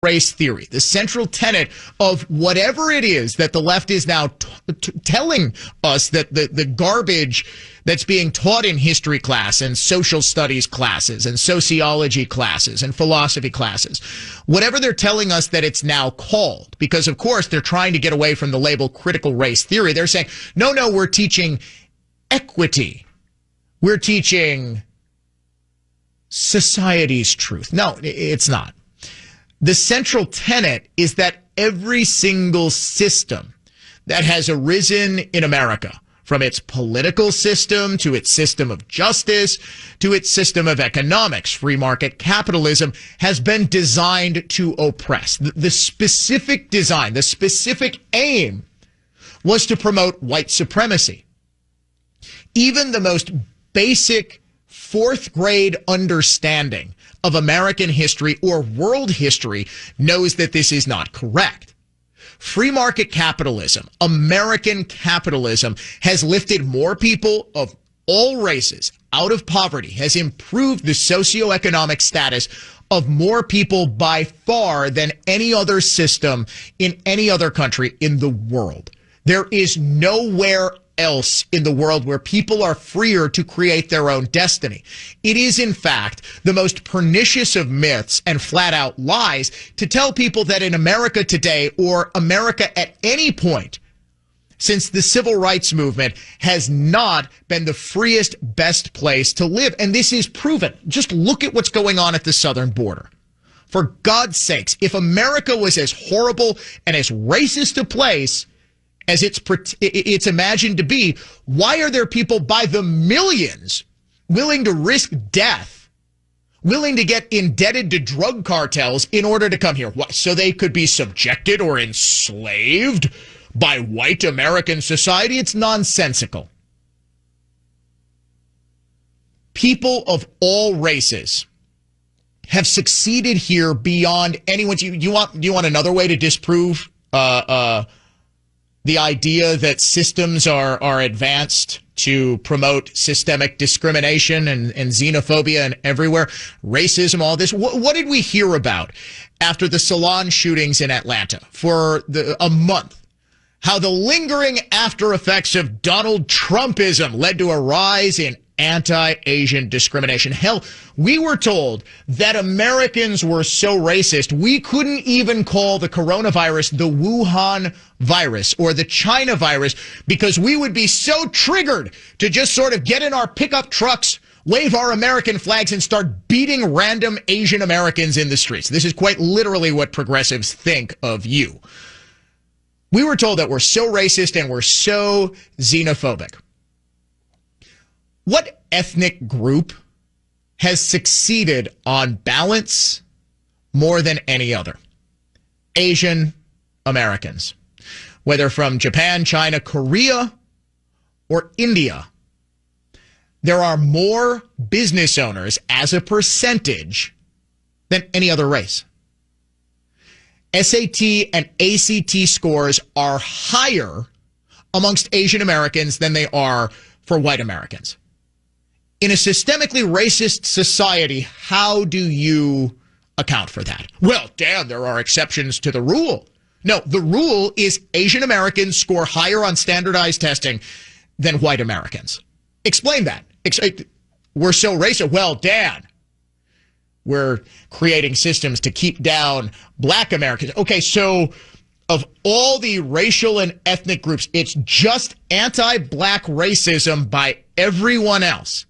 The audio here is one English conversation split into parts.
race theory, the central tenet of whatever it is that the left is now telling us, that the garbage that's being taught in history class and social studies classes and sociology classes and philosophy classes, whatever they're telling us that it's now called, because of course they're trying to get away from the label critical race theory. They're saying, no, we're teaching equity. We're teaching society's truth. No, it's not. The central tenet is that every single system that has arisen in America, from its political system to its system of justice to its system of economics, free market capitalism, has been designed to oppress. The specific design, the specific aim was to promote white supremacy. Even the most basic fourth grade understanding of American history or world history knows that this is not correct. Free market capitalism, American capitalism, has lifted more people of all races out of poverty, has improved the socioeconomic status of more people by far than any other system in any other country in the world. There is nowhere else in the world where people are freer to create their own destiny. It is, in fact, the most pernicious of myths and flat out lies to tell people that in America today, or America at any point since the civil rights movement, has not been the freest, best place to live. And this is proven. Just look at what's going on at the southern border. For God's sakes, if America was as horrible and as racist a place as it's imagined to be, why are there people by the millions willing to risk death, willing to get indebted to drug cartels in order to come here? What, so they could be subjected or enslaved by white American society? It's nonsensical. People of all races have succeeded here beyond anyone's. You want another way to disprove the idea that systems are advanced to promote systemic discrimination and xenophobia and everywhere, racism, all this? What did we hear about after the salon shootings in Atlanta for a month? How the lingering after effects of Donald Trumpism led to a rise in anti-Asian discrimination. Hell, we were told that Americans were so racist, we couldn't even call the coronavirus the Wuhan virus or the China virus because we would be so triggered to just sort of get in our pickup trucks, wave our American flags, and start beating random Asian Americans in the streets. This is quite literally what progressives think of you. We were told that we're so racist and we're so xenophobic. What ethnic group has succeeded on balance more than any other? Asian Americans. Whether from Japan, China, Korea, or India, there are more business owners as a percentage than any other race. SAT and ACT scores are higher amongst Asian Americans than they are for white Americans. In a systemically racist society, how do you account for that? Well, Dan, there are exceptions to the rule. No, the rule is Asian Americans score higher on standardized testing than white Americans. Explain that. We're so racist. Well, Dan, we're creating systems to keep down black Americans. Okay, so of all the racial and ethnic groups, it's just anti-black racism by everyone else.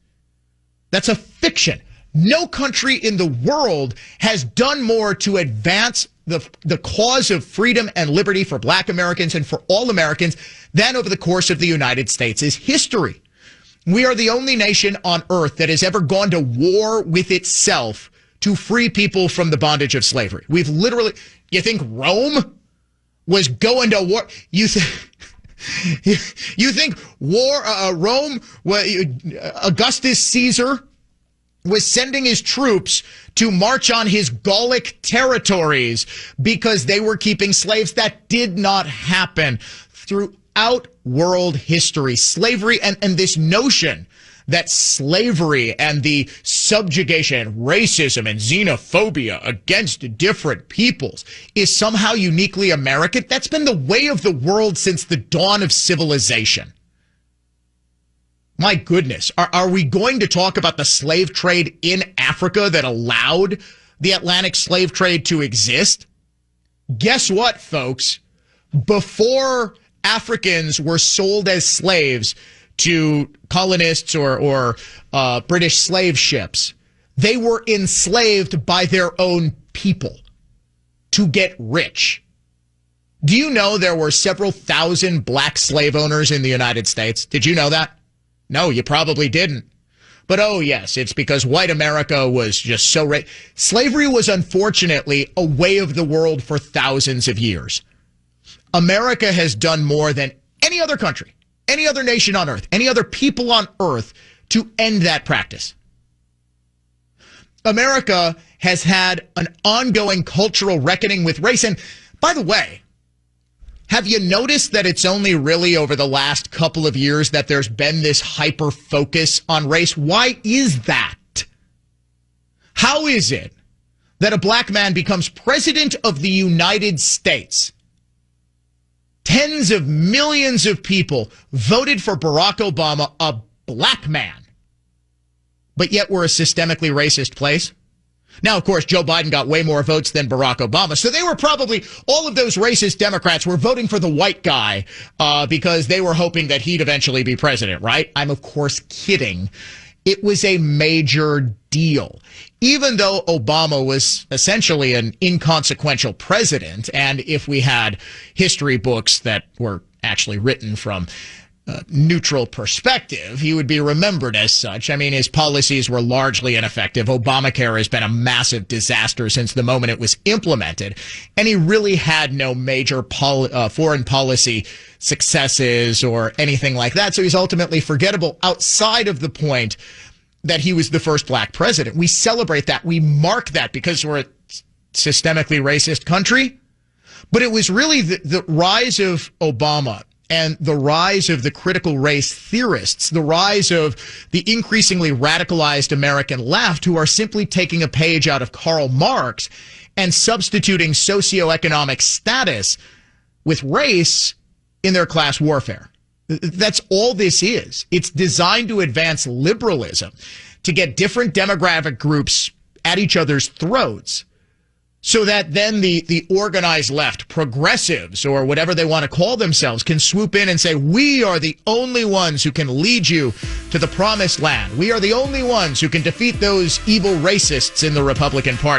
That's a fiction. No country in the world has done more to advance the cause of freedom and liberty for black Americans and for all Americans than over the course of the United States' history. We are the only nation on earth that has ever gone to war with itself to free people from the bondage of slavery. We've literally, you think Rome was going to war? You think Rome, Augustus Caesar was sending his troops to march on his Gallic territories because they were keeping slaves? That did not happen. Throughout world history, slavery and this notion that slavery and the subjugation, racism and xenophobia against different peoples is somehow uniquely American. That's been the way of the world since the dawn of civilization. My goodness, are we going to talk about the slave trade in Africa that allowed the Atlantic slave trade to exist? Guess what, folks? Before Africans were sold as slaves to colonists or British slave ships, they were enslaved by their own people to get rich. Do you know there were several thousand black slave owners in the United States? Did you know that? No, you probably didn't. But oh yes, it's because white America was just so slavery was unfortunately a way of the world for thousands of years. America has done more than any other country, any other nation on earth, any other people on earth to end that practice. America has had an ongoing cultural reckoning with race. And by the way, have you noticed that it's only really over the last couple of years that there's been this hyper focus on race? Why is that? How is it that a black man becomes president of the United States? Tens of millions of people voted for Barack Obama, a black man, but yet we're a systemically racist place. Now, of course, Joe Biden got way more votes than Barack Obama, so they were probably, all of those racist Democrats were voting for the white guy because they were hoping that he'd eventually be president, right? I'm, of course, kidding. It was a major deal. Even though Obama was essentially an inconsequential president, and if we had history books that were actually written from a neutral perspective, he would be remembered as such. I mean, his policies were largely ineffective. Obamacare has been a massive disaster since the moment it was implemented, and he really had no major foreign policy successes or anything like that. So he's ultimately forgettable outside of the point that he was the first black president. We celebrate that. We mark that because we're a systemically racist country. But it was really the rise of Obama and the rise of the critical race theorists, the rise of the increasingly radicalized American left who are simply taking a page out of Karl Marx and substituting socioeconomic status with race in their class warfare. That's all this is. It's designed to advance liberalism, to get different demographic groups at each other's throats, so that then the organized left, progressives, or whatever they want to call themselves, can swoop in and say, we are the only ones who can lead you to the promised land. We are the only ones who can defeat those evil racists in the Republican Party.